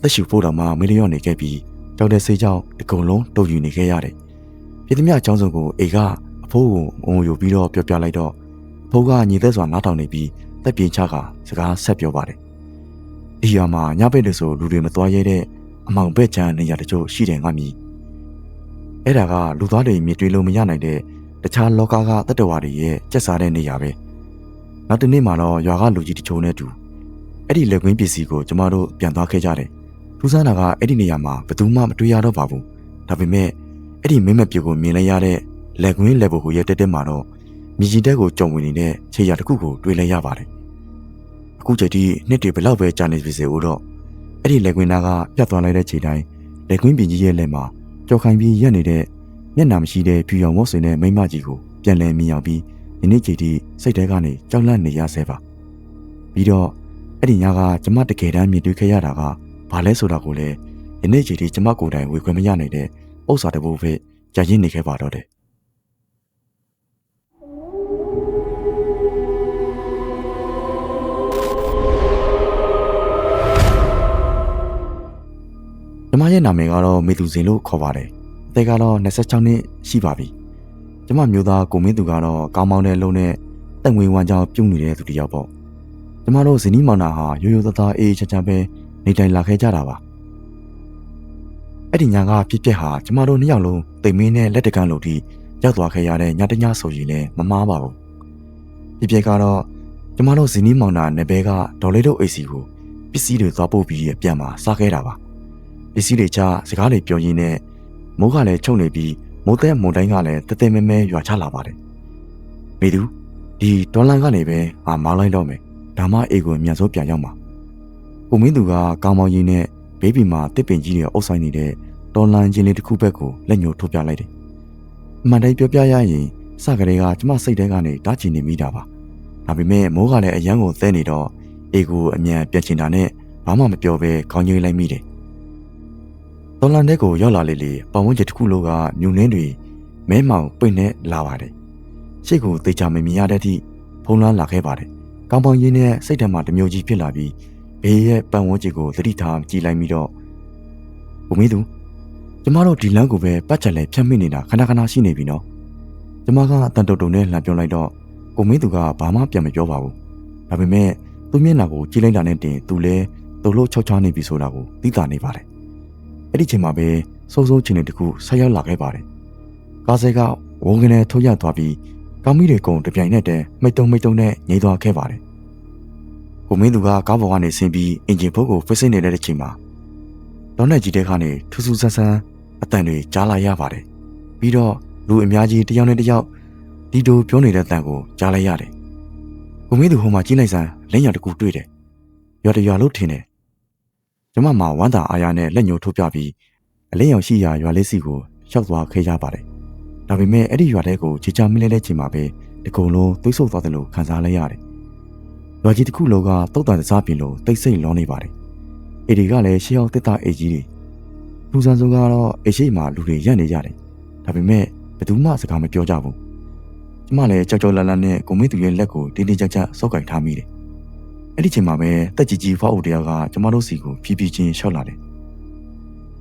သက်ရှူဖို့တောင်မှမေးလျော့နေခဲ့ပြီးကြောက်တဲ့စိတ်ကြောင့်တကုံလုံးတုပ်ယူနေခဲ့ရတယ်ပြည်သူများအကြောင်းစုံကိုအေကအဖိုးကိုငုံယူပြီးတော့ပြောပြလိုက်တော့အဖိုးကညီသက်စွာနားထောင်နေပြီးတက်ပြင်းချကစကားဆက်ပြောပါတယ်ဒီရွာမှာညဘက်လို့ဆိုလူတွေမသွားရဲတဲ့အမောင်ဘက်ချမ်းနေရာတချို့ရှိတယ်ငါမြည်အဲ့ဒါကလူသားတွေမြင်တွေ့လို့မရနိုင်တဲ့တခြားလောကကတတ္တဝါတွေရဲ့ကျက်စားတဲ့နေရာပဲနောက်တစ်နေ့မှာတော့ရွာကလူကြီးတချို့နဲ့တူအဲ့ဒီလက်ကွင်းပစ္စည်းကိုကျမတို့ပြန်သွားခဲ့ကြတယ်ထူးဆန်းတာကအဲ့ဒီနေရာမှာဘယ်သူမှမတွေ့ရတော့ပါဘူးဒါပေမဲ့အဲ့ဒီမင်းမပြူကိုမြင်လိုက်ရတဲ့လက်ကွင်းလက်ဘိုကိုရဲ့တက်တက်မှာတော့မြည်ကြီးတက်ကိုကြုံဝင်နေတဲ့ခြေရာတစ်ခုကိုတွေ့လိုက်ရပါတယ်အခုချိန်ထိနှစ်တွေဘယ်လောက်ပဲကြာနေပြီစေဦးတော့အဲ့ဒီလက်ကွင်းသားကပြတ်သွားလိုက်တဲ့ခြေတိုင်းလက်ကွင်းပြင်ကြီးရဲ့လက်မှာကြော်ခိုင်ပြီးရက်နေတဲ့မျက်နှာမရှိတဲ့ဖြူရောင်ဝတ်ဆင်တဲ့မိန်းမကြီးကိုပြန်လည်မြင်အောင်ပြီးဒီနေ့ချိန်ထိစိတ်ထဲကနေကြောက်လန့်နေရဆဲပါပြီးတော့အဲ့ဒီညကကျမတကယ်တမ်းမြင်တွေ့ခဲ့ရတာကဘာလဲဆိုတာကိုလည်းဒီနေ့ချိန်ထိကျမကိုယ်တိုင်ဝေခွင့်မရနိုင်တဲ့ဥစ္စာတစ်ပုဒ်ပဲကြာရင်းနေခဲ့ပါတော့တယ်ကျမရဲ့နာမည်ကတော့မေသူစင်လို့ခေါ်ပါတယ်အသက်ကတော့26နှစ်ရှိပါပြီကျမမျိုးသားကိုမင်းသူကတော့ကောင်းမောင်းတဲ့လုံးနဲ့တက်ငွေဝမ်းကြောင်းပြုံးနေတဲ့သူတစ်ယောက်ပေါ့ကျမတို့ဇနီးမောင်နှံဟာရိုးရိုးသားသားအေးချမ်းချမ်းပဲနေတိုင်လာခဲ့ကြတာပါအဲ့ဒီညကဖြစ်ပျက်ဟာကျမတို့နှစ်ယောက်လုံးတိမ်မင်းနဲ့လက်တကန်းလို့ထိရောက်သွားခဲ့ရတဲ့ညတညဆိုရင်လည်းမမားပါဘူးဖြစ်ပျက်ကတော့ကျမတို့ဇနီးမောင်နှံနယ်ဘဲကဒေါ်လေးတို့အိတ်စီကိုပစ္စည်းတွေသွားပို့ပြီးပြန်มาစားခဲ့တာပါပစ္စည်းတွေချစကားတွေပြောရင်းနဲ့မိုးကလည်းချုပ်နေပြီးမိုးသက်မုန်တိုင်းကလည်းတသက်မဲမဲရွာချလာပါတယ်မိသူဒီဒေါ်လန်ကနေပဲငါမောင်းလိုက်တော့မယ်ဒါမှအေကိုအမြန်ဆုံးပြန်ရောက်မှာကိုမင်းသူကကောင်းမောင်းကြီးနဲ့ဘေးဘီမှာတစ်ပင်ကြီးတွေအုပ်ဆိုင်နေတဲ့ဒေါ်လန်ချင်းလေးတစ်ခုဘက်ကိုလက်ညှိုးထိုးပြလိုက်တယ်အမှန်တိုင်းပြောပြရရင်စကလေးကကျမစိတ်ထဲကနေတားချင်နေမိတာပါဒါပေမဲ့မိုးကလည်းအရန်ကိုသဲနေတော့အေကိုအမြန်ပြန်ချင်တာနဲ့ဘာမှမပြောဘဲခေါင်းငိမ့်လိုက်မိတယ်ဒေါ်လန်တဲ့ကိုရောက်လာလေပတ်ဝန်းကျင်တစ်ခုလုံးကမြူနှင်းတွေမဲမောင်ပိတ်နဲ့လာပါတယ်ရှေ့ကိုသေချာမမြင်ရတဲ့အထိဖုံးလွှမ်းလာခဲ့ပါတယ်ကောင်းပေါင်းရင်းနဲ့စိတ်ထဲမှာတမျိုးကြီးဖြစ်လာပြီးဘေးရဲ့ပတ်ဝန်းကျင်ကိုသတိထားကြည့်လိုက်ပြီးတော့ကိုမင်းသူကျမတို့ဒီလမ်းကိုပဲပတ်ချက်လဲဖြတ်မိနေတာခဏခဏရှိနေပြီနော်ကျမကအတန်တုံတုံနဲ့လှမ်းပြောလိုက်တော့ကိုမင်းသူကဘာမှပြန်မပြောပါဘူးဒါပေမဲ့သူ့မျက်နှာကိုကြည့်လိုက်တာနဲ့တင်သူလဲသူ့လို့ချောက်ချားနေပြီဆိုတာကိုသိတာနေပါတယ်အဲ့ဒီချိန်မှာပဲစိုးစိုးချင်းတွေတခုဆက်ရောက်လာခဲ့ပါတယ်ကားဆဲကဝုန်းကနေထိုးရသွားပြီးကောင်းမီတွေကုန်တပြိုင်နက်တည်းမိတ်တုံနဲ့ငြိမ်းသွားခဲ့ပါတယ်ကိုမင်းသူကကားပေါ်ကနေဆင်းပြီးအင်ဂျင်ဘုတ်ကိုဖိစစ်နေတဲ့အချိန်မှာဒေါ်နဲ့ကြီးတဲ့ကနေထူးထူးဆန်းဆန်းအတန်တွေကြားလာရပါတယ်ပြီးတော့လူအများကြီးတယောက်နဲ့တယောက်ဒီတိုပြောနေတဲ့အတန်ကိုကြားလိုက်ရတယ်ကိုမင်းသူဟိုမှာကြီးလိုက်စမ်းလင်းရတကူတွေ့တယ်ရွာတရွာလို့ထင်တယ်ကျမမှာဝမ်းသာအားရနဲ့လက်ညှိုးထိုးပြပြီးအလင်းရောင်ရှိရာရွာလေးစီကိုရောက်သွားခဲ့ရပါတယ်ဒါပေမဲ့အဲ့ဒီရွာတဲ့ကိုချေချာမိလဲတဲ့ချိန်မှာပဲဒီကုံလုံးသွေးဆုပ်သွားတယ်လို့ခံစားလိုက်ရတယ်ရွာကြီးတစ်ခုလုံးကတုတ်တန်စားပြင်လို့တိတ်ဆိတ်လောနေပါတယ်အေဒီကလည်းရှေးအောင်တက်တာအေကြီးတွေလူဆန်းစုံကတော့အေရှိမှလူတွေရက်နေကြတယ်ဒါပေမဲ့ဘယ်သူမှစကားမပြောကြဘူးကျမလည်းကြောက်ကြောက်လန့်လန့်နဲ့ကိုမင်းသူရဲ့လက်ကိုတင်းတင်းကြပ်ကြပ်စောက်ကင်ထားမိတယ်အဲ့ဒီချိန်မှာပဲတက်ကြီးကြီးဖောက်အုပ်တယောက်ကကျမတို့စီကိုဖြည်းဖြည်းချင်းရှောက်လာတယ်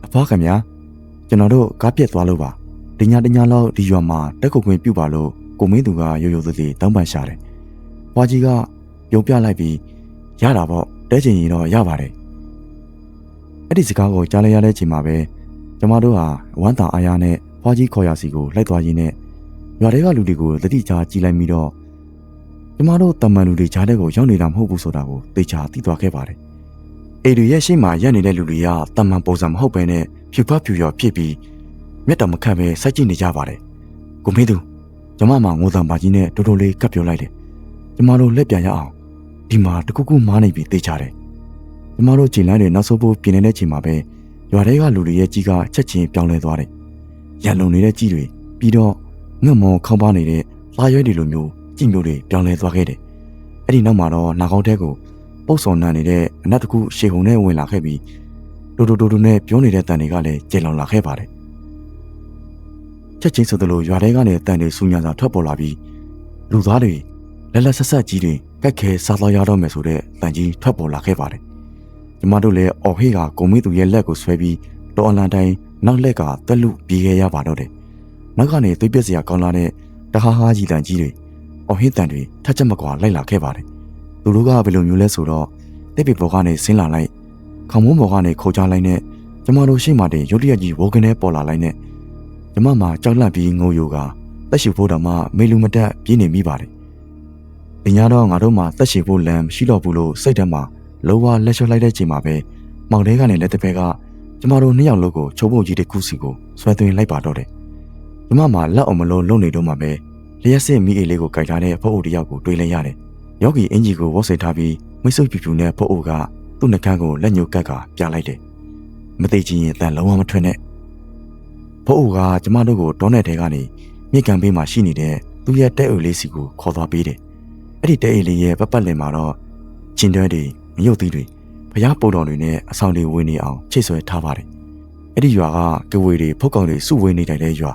အဖွားခင်ဗျာကျွန်တော်တို့ကားပြက်သွားလို့ပါဒီညလောက်ဒီရွာမှာတက်ခုတ်ခွင့်ပြုပါလို့ကိုမင်းသူကရိုးရိုးသေးသေးတောင်းပန်ရှာတယ်ဖွားကြီးကပြုံးပြလိုက်ပြီးရတာပေါ့တဲချင်ရင်တော့ရပါတယ်အဲ့ဒီစကားကိုကြားလိုက်ရတဲ့ချိန်မှာပဲကျမတို့ဟာဝမ်းသာအားရနဲ့ဖွားကြီးခေါ်ရစီကိုလိုက်သွားရင်းနဲ့ရွာတွေကလူတွေကိုသတိချကြည့်လိုက်ပြီးတော့ကျမတို့တမန်လူတွေကြားတဲ့ကိုရောက်နေတာမဟုတ်ဘူးဆိုတာကိုသိချာသိသွားခဲ့ပါတယ်အေတွေရဲ့ရှေ့မှာရက်နေတဲ့လူတွေကတမန်ပုံစံမဟုတ်ဘဲနဲ့ဖြူဖတ်ဖြူရောဖြစ်ပြီးမျက်တော်မခတ်ပဲစိုက်ကြည့်နေကြပါတယ်ကိုမင်းသူကျမမှာငိုတံပါကြီးနဲ့တိုးတိုးလေးကပ်ပြောလိုက်တယ်ကျမတို့လက်ပြန်ရအောင်ဒီမှာတခုခုမားနေပြီသိချတယ်ကျမတို့ခြေလမ်းတွေနောက်ဆုတ်ဖို့ပြင်နေတဲ့ချိန်မှာပဲ ရွာထဲကလူတွေရဲ့ကြီးကချက်ချင်းပြောင်းလဲသွားတယ်ရန်လုံနေတဲ့ကြီးတွေပြီးတော့ငှက်မော်ခေါင်းပါနေတဲ့လာရွဲတွေလိုမျိုးကြီးမျိုးတွေပြောင်းလဲသွားခဲ့တယ်အဲ့ဒီနောက်မှာတော့နာကောက်တဲ့ကိုပုတ်စော်နံနေတဲ့အနက်တစ်ခုရှေခုံနဲ့ဝင်လာခဲ့ပြီးတူနဲ့ပြောနေတဲ့တန်တွေကလည်းကျေလောင်လာခဲ့ပါတယ်ချက်ချင်းဆိုသလိုရွာထဲကနေတန်တွေစူညာစာထွက်ပေါ်လာပြီးလူသားတွေလက်ဆက်ကြီးတွေကက်ခဲစားသွားရတော့မယ်ဆိုတဲ့တန်ကြီးထွက်ပေါ်လာခဲ့ပါတယ်ကျမတို့လည်းအော်ဟေးကဂုံမေးသူရဲ့လက်ကိုဆွဲပြီးတော်အလန်တိုင်းနောက်လက်ကတက်လူပြေးခဲ့ရပါတော့တယ်နောက်ကနေသွေးပြက်စရာကောင်းလာတဲ့တဟားဟားကြီးတန်ကြီးတွေအော်ဟေးတန်တွေထက်ချက်မကွာလိုက်လာခဲ့ပါတယ်သူတို့ကဘယ်လိုမျိုးလဲဆိုတော့တစ်ပစ်ပေါ်ကနေဆင်းလာလိုက်ခေါင်းမုံပေါ်ကနေခိုးချလိုက်နဲ့ကျမတို့ရှေ့မှာတင်ရုတ်တရက်ကြီးဝေါကနေပေါ်လာလိုက်နဲ့ကျမမှာကြောက်လန့်ပြီးငိုယိုကတက်ရှိဖို့တောင်မှမေလူမတက်ပြေးနေမိပါတယ်။အညာတော့ငါတို့မှတက်ရှိဖို့လမ်းရှိတော့ဘူးလို့စိတ်ထဲမှာလောဝလက်လျှော့လိုက်တဲ့ချိန်မှာပဲမောင်တဲကနေလက်တစ်ဖက်ကကျမတို့နှစ်ယောက်လုံးကိုချိုးပုတ်ကြီးတစ်ခုစီကိုဆွဲသွင်းလိုက်ပါတော့တယ်။ကျမမှာလက်အောင်မလို့လုံနေတော့မှပဲလျှက်စစ်မိအေးလေးကိုကြိုက်ထားတဲ့ဖုတ်အုပ်တစ်ယောက်ကိုတွေ့လိုက်ရတယ်။ယောဂီအင်ကြီးကိုဝတ်ဆင်ထားပြီးမိတ်ဆွေပြူနဲ့ဖုတ်အုပ်ကသူ့နှကန်းကိုလက်ညှိုးကပ်ကပြလိုက်တယ်။မသိချင်ရင်တန်လုံးဝမထွက်နဲ့ဖုတ်အုပ်ကကျမတို့ကိုတောနယ်ထဲကနေမြေကံပေးမှာရှိနေတဲ့သူ့ရဲ့တဲအိုလေးစီကိုခေါ်သွားပေးတယ်။အဲ့ဒီတဲအိုလေးရဲ့ပတ်လည်မှာတော့ချင်းတွဲတွေမရုပ်သီးတွေဖျားပုံတော်တွေနဲ့အဆောင်တွေဝင်နေအောင်ချိတ်ဆွဲထားပါတယ်။အဲ့ဒီရွာကကဝေတွေဖုတ်ကောင်တွေစုဝေးနေတိုင်းတဲ့ရွာ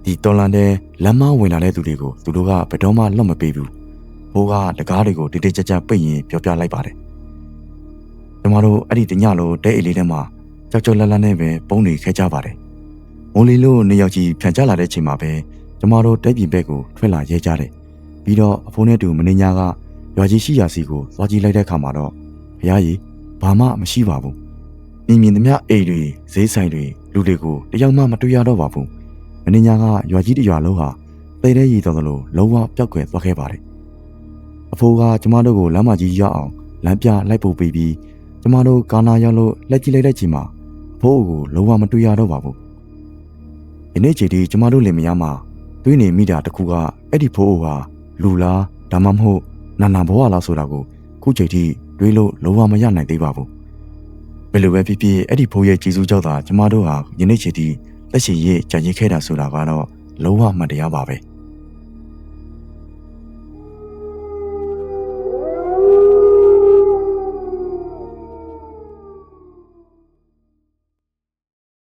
ဒီတော်လန်တဲ့လမ်းမဝင်လာတဲ့သူတွေကိုသူတို့ကဘယ်တော့မှလွတ်မပေးဘူး။ဘိုးကတကားတွေကိုတိတိကျကျပိတ်ရင်ပြောပြလိုက်ပါတယ်။ကျမတို့အဲ့ဒီတညလုံးတဲအိုလေးထဲမှာကြောက်လန့်နဲ့ပဲပုံနေခဲ့ကြပါတယ်။မိုးလီလို့နေရောက်ကြီးဖြန်ချလာတဲ့ချိန်မှာပဲကျမတို့တဲပြင်ဘက်ကိုထွက်လာရဲကြတယ်။ပြီးတော့အဖိုးနဲ့တူမင်းညာကရွာကြီးရှိရာစီကိုသွားကြည့်လိုက်တဲ့အခါမှာတော့ဘုရားကြီးဘာမှမရှိပါဘူး။မြင်သမျှအိမ်တွေဈေးဆိုင်တွေလူတွေကိုတယောက်မှမတွေ့ရတော့ပါဘူး။မင်းညာကရွာကြီးတစ်ရွာလုံးဟာသေတဲ့ရည်တော်သလိုလုံးဝပျောက်ကွယ်သွားခဲ့ပါတယ်။အဖိုးကကျမတို့ကိုလမ်းမကြီးရောက်အောင်လမ်းပြလိုက်ပို့ပြီးကျမတို့ကာနာရောက်လို့လက်ကြည့်လိုက်တဲ့ချိန်မှာအဖိုးကိုလုံးဝမတွေ့ရတော့ပါဘူး။ဒီနေ့ချိန်ဒီကျမတို့လင်မယားမှာတွေးနေမိတာတခုကအဲ့ဒီဖိုးဟာလူလားဒါမှမဟုတ်နာဘဝလားဆိုတာကိုခုချိန်ထိတွေးလို့လုံးဝမရနိုင်သေးပါဘူးဘယ်လိုပဲဖြစ်ဖြစ်အဲ့ဒီဖိုးရဲ့ကြည်စုကြောင့်သာကျမတို့ဟာယနေ့ချိန်ထိလက်ရှိရေးကြံရည်ခဲ့တာဆိုတာကတော့လုံးဝမှန်တရားပါပဲ